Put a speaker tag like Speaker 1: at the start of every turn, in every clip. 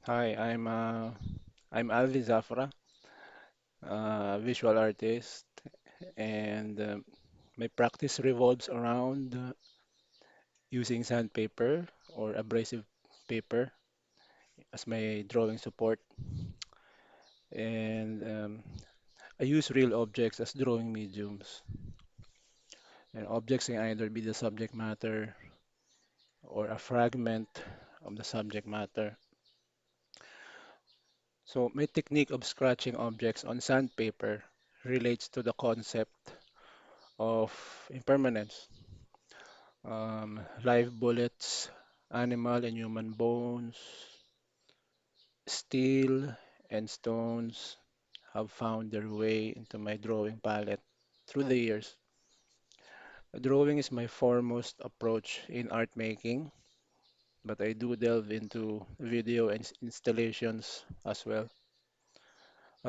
Speaker 1: Hi, I'm Alvin Zafra, visual artist, and my practice revolves around using sandpaper or abrasive paper as my drawing support, and I use real objects as drawing mediums. And objects can either be the subject matter or a fragment of the subject matter. So my technique of scratching objects on sandpaper relates to the concept of impermanence. Live bullets, animal and human bones, steel and stones have found their way into my drawing palette through the years. Drawing is my foremost approach in art making, but I do delve into video and installations as well.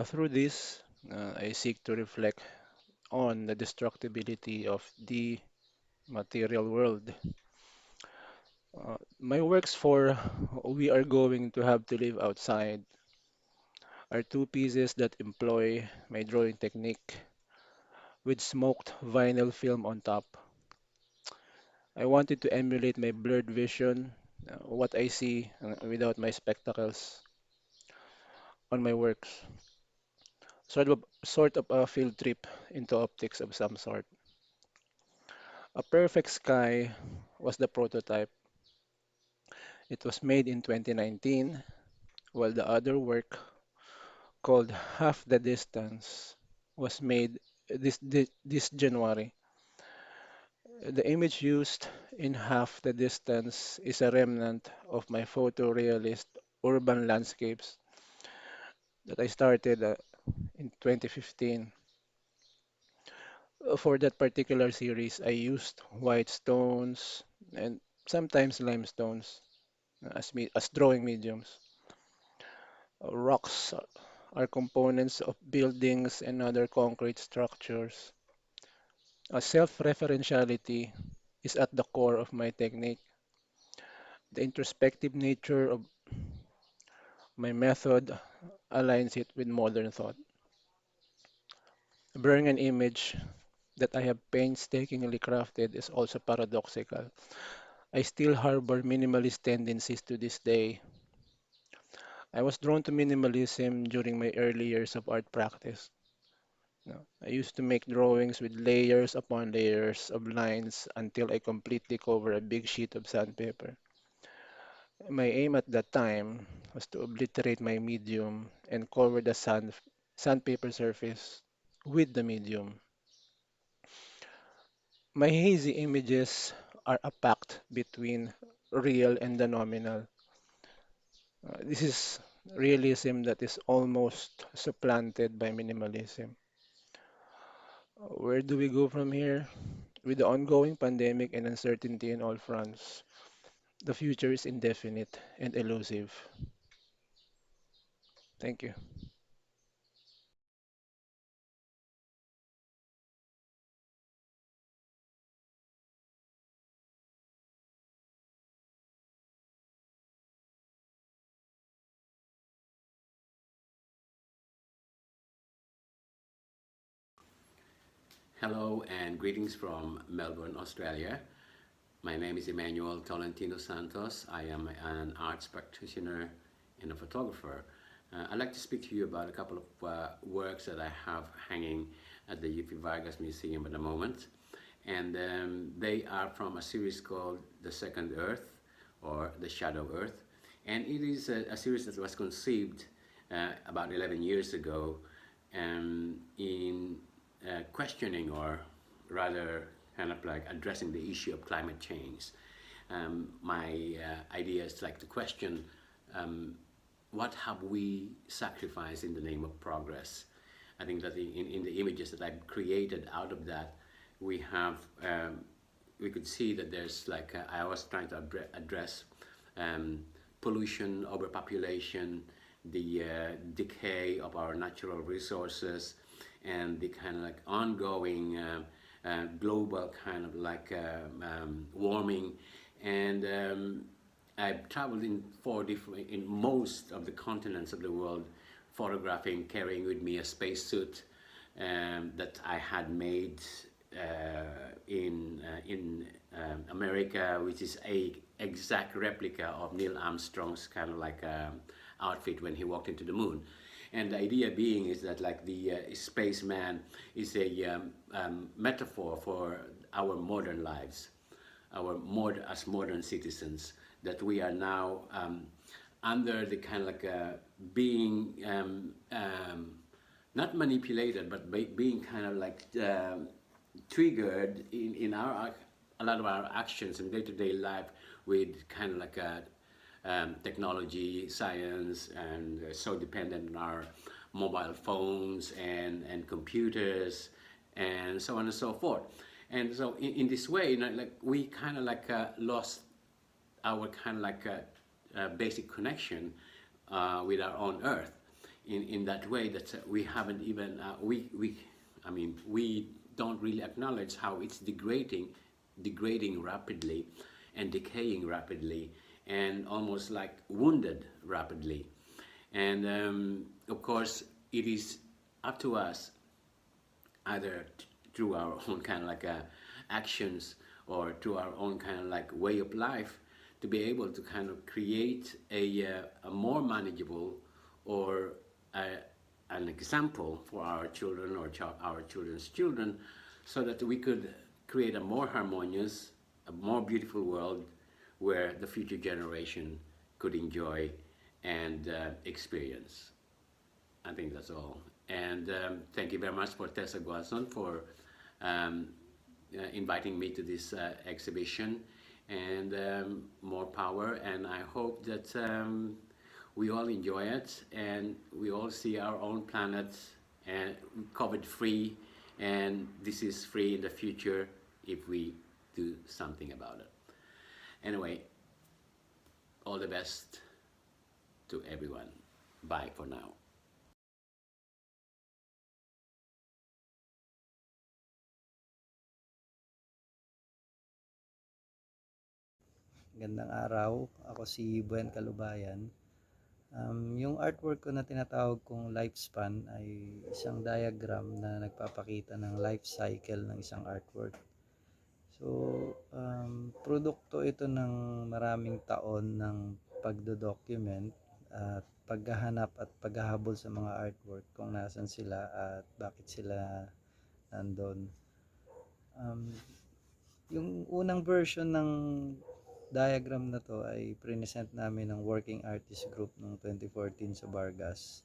Speaker 1: Through this, I seek to reflect on the destructibility of the material world. My works for We Are Going to Have to Live Outside are two pieces that employ my drawing technique with smoked vinyl film on top. I wanted to emulate my blurred vision, what I see without my spectacles on my works. Sort of a field trip into optics of some sort. A Perfect Sky was the prototype. It was made in 2019, while the other work, called Half the Distance, was made this January. The image used in Half the Distance is a remnant of my photorealist urban landscapes that I started in 2015. For that particular series, I used white stones and sometimes limestones as drawing mediums. Rocks are components of buildings and other concrete structures. A self-referentiality is at the core of my technique. The introspective nature of my method aligns it with modern thought. Blurring an image that I have painstakingly crafted is also paradoxical. I still harbor minimalist tendencies to this day. I was drawn to minimalism during my early years of art practice. I used to make drawings with layers upon layers of lines until I completely cover a big sheet of sandpaper. My aim at that time was to obliterate my medium and cover the sandpaper surface with the medium. My hazy images are a pact between real and the nominal. This is realism that is almost supplanted by minimalism. Where do we go from here? With the ongoing pandemic and uncertainty in all fronts, the future is indefinite and elusive. Thank you.
Speaker 2: Hello and greetings from Melbourne, Australia. My name is Emmanuel Santos. I am an arts practitioner and a photographer. I'd like to speak to you about a couple of works that I have hanging at the UP Vargas Museum at the moment. And they are from a series called The Second Earth or The Shadow Earth. And it is a series that was conceived about 11 years ago in questioning or rather kind of like addressing the issue of climate change. My idea is like to question what have we sacrificed in the name of progress. I think that in the images that I've created out of that, we have we could see that there's like I was trying to address um, pollution, overpopulation, the decay of our natural resources, and the kind of like ongoing global kind of like warming. And I've traveled in most of the continents of the world, photographing, carrying with me a spacesuit that I had made in America, which is a exact replica of Neil Armstrong's kind of like outfit when he walked into the moon. And the idea being is that like the spaceman is a metaphor for our modern lives, as modern citizens, that we are now under the kind of like being not manipulated, but being kind of like triggered in our a lot of our actions in day-to-day life with kind of like a technology, science, and so dependent on our mobile phones and computers and so on and so forth. And so in this way, you know, like we kind of like lost our kind of like basic connection with our own earth in that way that we haven't even I mean we don't really acknowledge how it's degrading rapidly and decaying rapidly and almost like wounded rapidly. And of course it is up to us, either through our own kind of like actions or through our own kind of like way of life, to be able to kind of create a more manageable or an example for our children or our children's children, so that we could create a more harmonious, a more beautiful world where the future generation could enjoy and experience. I think that's all. And thank you very much for Tessa Guazon for um, inviting me to this exhibition. And more power. And I hope that we all enjoy it and we all see our own planet and COVID free. And this is free in the future if we do something about it. Anyway, all the best to everyone. Bye for now.
Speaker 3: Gandang araw, ako si Buen Calubayan. Yung artwork ko na tinatawag kong lifespan ay isang diagram na nagpapakita ng life cycle ng isang artwork. So, produkto ito ng maraming taon ng pagdo-document at paghahanap at paghahabol sa mga artwork kung nasan sila at bakit sila nandun. Yung unang version ng diagram na to ay present namin ng Working Artist Group noong 2014 sa Vargas.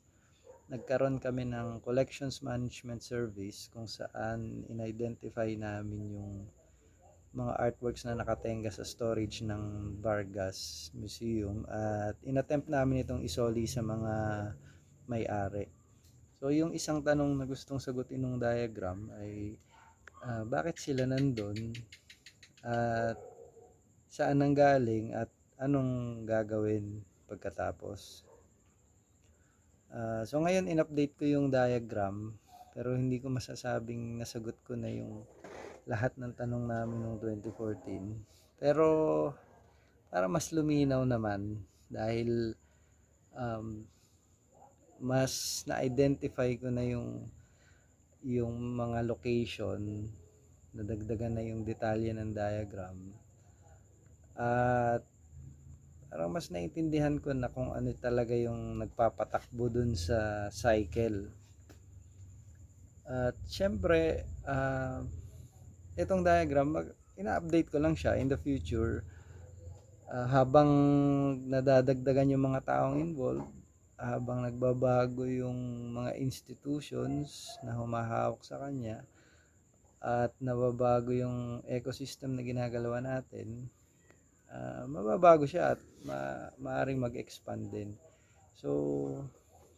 Speaker 3: Nagkaroon kami ng Collections Management Service kung saan in-identify namin yung mga artworks na nakatenga sa storage ng Vargas Museum at inattempt namin itong isoli sa mga may-ari. So yung isang tanong na gustong sagutin ng diagram ay bakit sila nandun at saan nanggaling at anong gagawin pagkatapos. So ngayon in-update ko yung diagram pero hindi ko masasabing nasagot ko na yung lahat ng tanong namin noong 2014. Pero para mas luminaw naman dahil mas na-identify ko na yung mga location, nadagdagan na yung detalye ng diagram. At parang mas naintindihan ko na kung ano talaga yung nagpapatakbo dun sa cycle. At syempre, itong diagram, ina-update ko lang siya in the future. Habang nadadagdagan yung mga taong involved, habang nagbabago yung mga institutions na humahawak sa kanya, at nababago yung ecosystem na ginagalawa natin, mababago siya at maaring mag-expand din. So,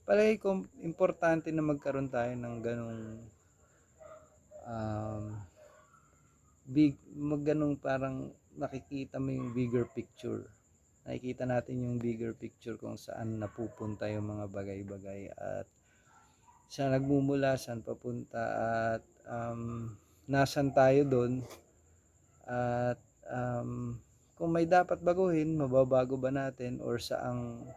Speaker 3: palagi ko importante na magkaroon tayo ng ganong parang nakikita mo yung bigger picture. Nakikita natin yung bigger picture kung saan napupunta yung mga bagay-bagay at saan nagmumula, saan papunta at nasan tayo doon at kung may dapat baguhin, mababago ba natin or saang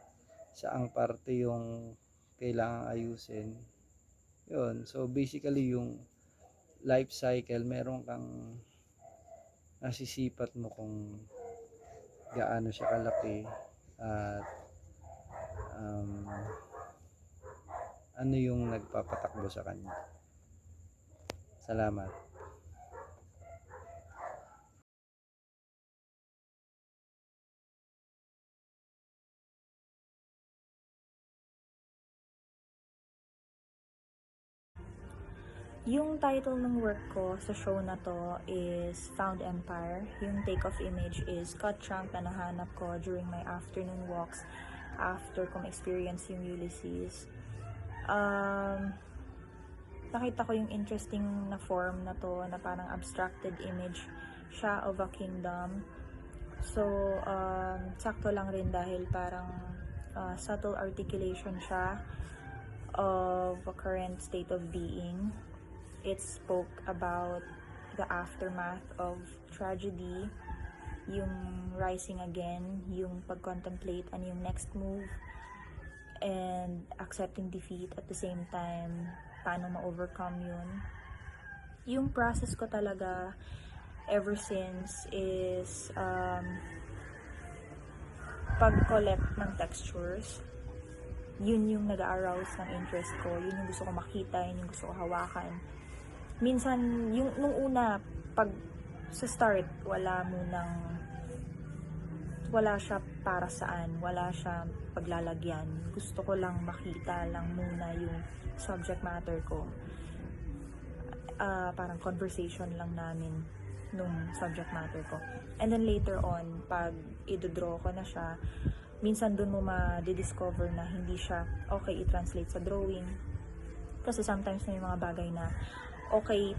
Speaker 3: parte yung kailangang ayusin. Yun. So basically yung life cycle, meron kang nasisipat mo kung gaano siya kalaki at um, ano yung nagpapatakbo sa kanya. Salamat.
Speaker 4: Yung title ng work ko sa show na to is Found Empire. Yung take-off image is cut trunk na nahanap ko during my afternoon walks after kong experience yung Ulysses. Nakita ko yung interesting na form na to na parang abstracted image siya of a kingdom. So, sakto lang rin dahil parang subtle articulation siya of a current state of being. It spoke about the aftermath of tragedy, yung rising again, yung pag-contemplate ano yung next move, and accepting defeat at the same time, paano ma-overcome yun. Yung process ko talaga ever since is pag-collect ng textures. Yun yung nag-arouse ng interest ko, yun yung gusto ko makita, yun yung gusto ko hawakan. Minsan, yung nung una, pag sa start, wala siya para saan, wala siya paglalagyan. Gusto ko lang makita lang muna yung subject matter ko. Parang conversation lang namin nung subject matter ko. And then later on, pag i-draw ko na siya, minsan dun mo ma-discover na hindi siya okay i-translate sa drawing. Kasi sometimes may mga bagay na okay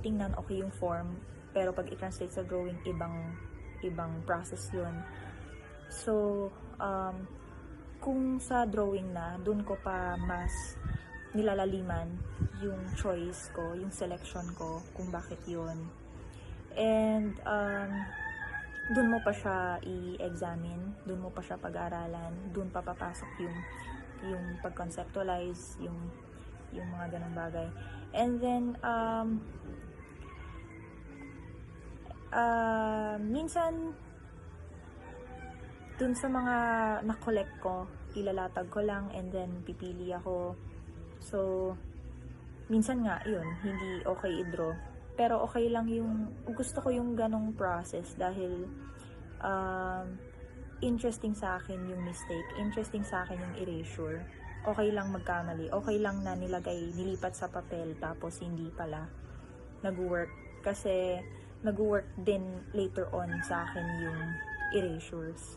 Speaker 4: tingnan, okay yung form, pero pag i-translate sa drawing, ibang process yun. So, kung sa drawing na, dun ko pa mas nilalaliman yung choice ko, yung selection ko, kung bakit yun. And, dun mo pa siya i-examine, dun mo pa siya pag-aralan, dun pa papasok yung pag-conceptualize, yung mga ganong bagay. And then, minsan, dun sa mga na-collect ko, ilalatag ko lang and then pipili ako. So, minsan nga, yun, hindi okay i-draw. Pero okay lang gusto ko yung ganong process dahil interesting sa akin yung mistake, interesting sa akin yung erasure. Okay lang magkamali, okay lang na nilipat sa papel tapos hindi pala nag-work. Kasi nag-work din later on sa akin yung erasures.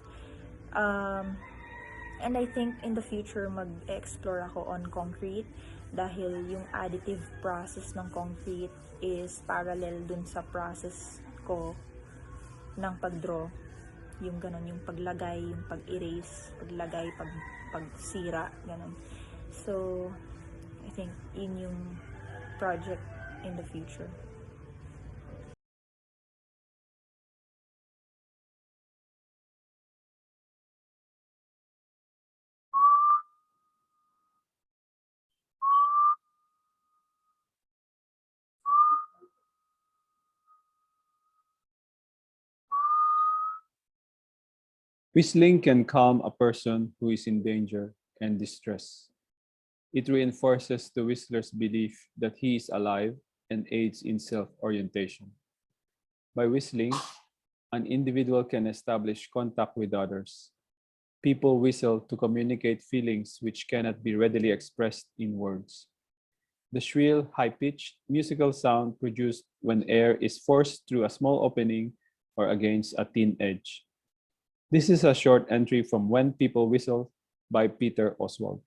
Speaker 4: And I think in the future mag-explore ako on concrete dahil yung additive process ng concrete is parallel dun sa process ko ng pag-draw. Yung ganon, yung paglagay, yung pag-erase, paglagay, pagsira, ganon. So, I think yun yung project in the future.
Speaker 5: Whistling can calm a person who is in danger and distress. It reinforces the whistler's belief that he is alive and aids in self-orientation. By whistling, an individual can establish contact with others. People whistle to communicate feelings which cannot be readily expressed in words. The shrill, high-pitched musical sound produced when air is forced through a small opening or against a thin edge. This is a short entry from When People Whistle by Peter Oswald.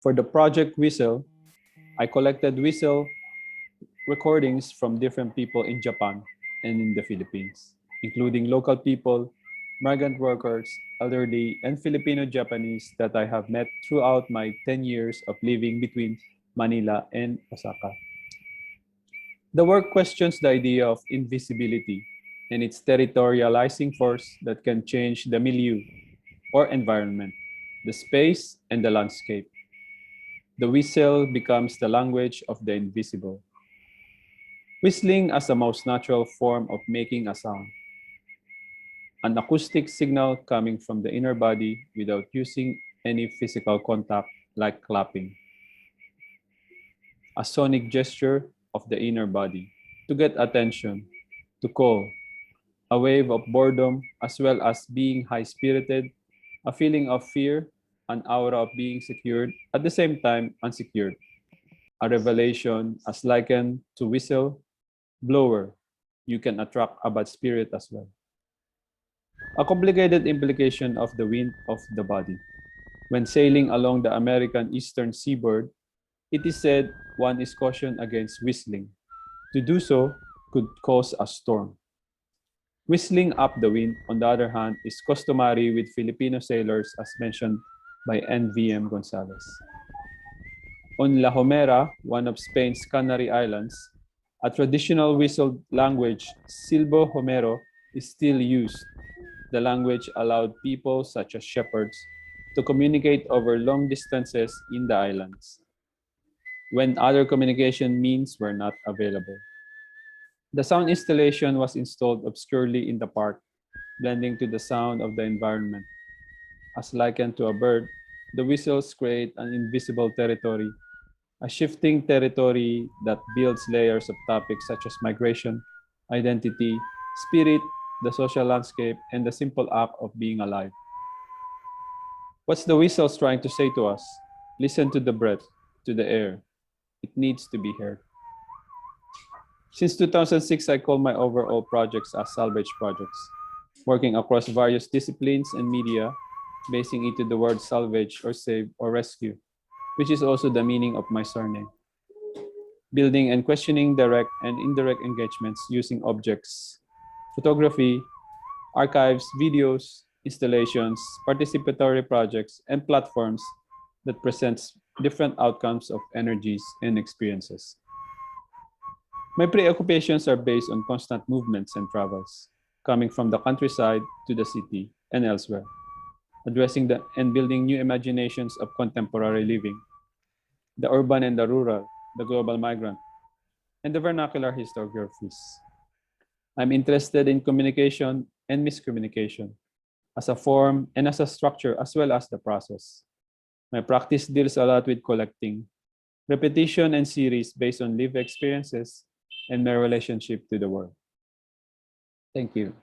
Speaker 5: For the project Whistle, I collected whistle recordings from different people in Japan and in the Philippines, including local people, migrant workers, elderly, and Filipino-Japanese that I have met throughout my 10 years of living between Manila and Osaka. The work questions the idea of invisibility and its territorializing force that can change the milieu or environment, the space, and the landscape. The whistle becomes the language of the invisible. Whistling as the most natural form of making a sound, an acoustic signal coming from the inner body without using any physical contact like clapping. A sonic gesture of the inner body to get attention, to call, a wave of boredom as well as being high-spirited, a feeling of fear, an aura of being secured, at the same time unsecured. A revelation as likened to whistle, blower, you can attract a bad spirit as well. A complicated implication of the wind of the body. When sailing along the American eastern seaboard, it is said one is cautioned against whistling. To do so could cause a storm. Whistling up the wind, on the other hand, is customary with Filipino sailors as mentioned by N.V.M. Gonzalez. On La Gomera, one of Spain's Canary Islands, a traditional whistled language, Silbo Homero, is still used. The language allowed people such as shepherds to communicate over long distances in the islands when other communication means were not available. The sound installation was installed obscurely in the park, blending to the sound of the environment. As likened to a bird, the whistles create an invisible territory, a shifting territory that builds layers of topics such as migration, identity, spirit, the social landscape, and the simple act of being alive. What's the whistles trying to say to us? Listen to the breath, to the air. It needs to be heard. Since 2006, I call my overall projects as salvage projects, working across various disciplines and media, basing it to the word salvage or save or rescue, which is also the meaning of my surname. Building and questioning direct and indirect engagements using objects, photography, archives, videos, installations, participatory projects, and platforms that presents different outcomes of energies and experiences. My preoccupations are based on constant movements and travels, coming from the countryside to the city and elsewhere, addressing and building new imaginations of contemporary living, the urban and the rural, the global migrant, and the vernacular historiographies. I'm interested in communication and miscommunication as a form and as a structure as well as the process. My practice deals a lot with collecting, repetition and series based on lived experiences and my relationship to the world. Thank you.